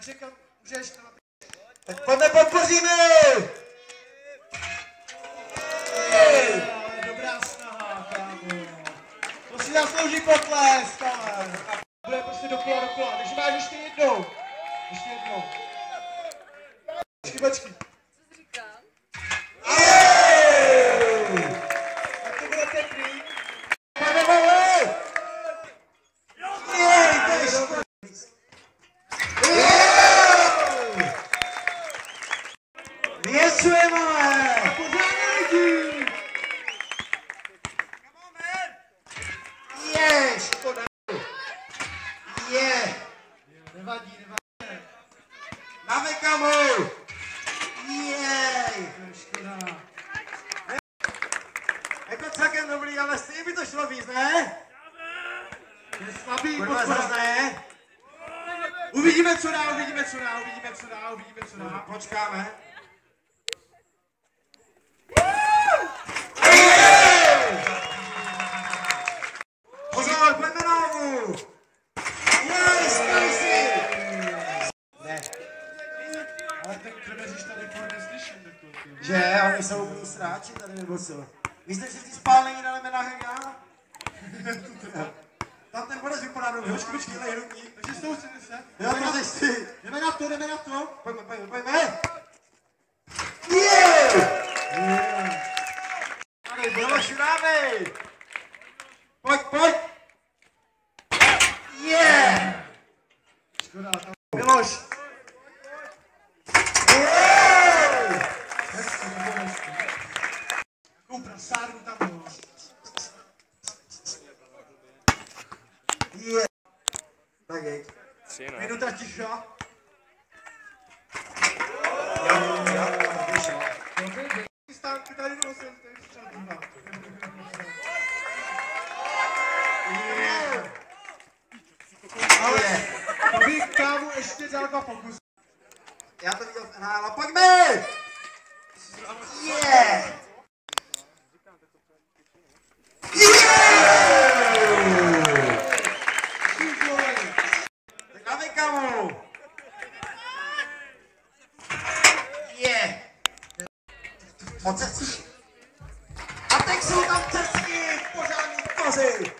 říkám, můžeš to... Tak pojďme podpoříme! Dobrá snaha, kámo. To si zaslouží potlesk, ale. Bude prostě dokola. Takže máš ještě jednou. Počkej. Co jsi říkal? Tak to bude pěkný. Věcujeme, ale! Pořádně lidi! Je, škoda. Je. Nevadí. Dáme kamu! Jej! Škoda. Jako celkem dobrý, ale stejně by to šlo víc, ne? Je slabý, Pojďme zase, ne? Uvidíme, co dál. Počkáme. Pozor, pojďme nahoru! Jej, stali si! Ne. Ale ten kremeříš tady furt neslyším takový. Že? Oni jsou úplný sráči tady nebo co? Vy jste si ty spálení dali na Hega? Tam ten bodec vypadá dobře. Počkej, hrudník. Takže soustředit se. Jo, to jsi ty. Jdeme na to. Pojďme. Yeah! Miloš, dávej! Pojď! Yeah! Škoda, tam. Miloš! Jakou prasárnu tam bylo. Yeah! Tak jeď. Minuta ticha. Stánky tady nosil, to je třeba druhá. Ale to bych kávu ještě dal 2 pokusy. Já to viděl v NHL, pojďme! Yeah! Tak dáme kamu! Yeah! Pojď cesty! A teď jsou tam cesty! Pořádný kozy!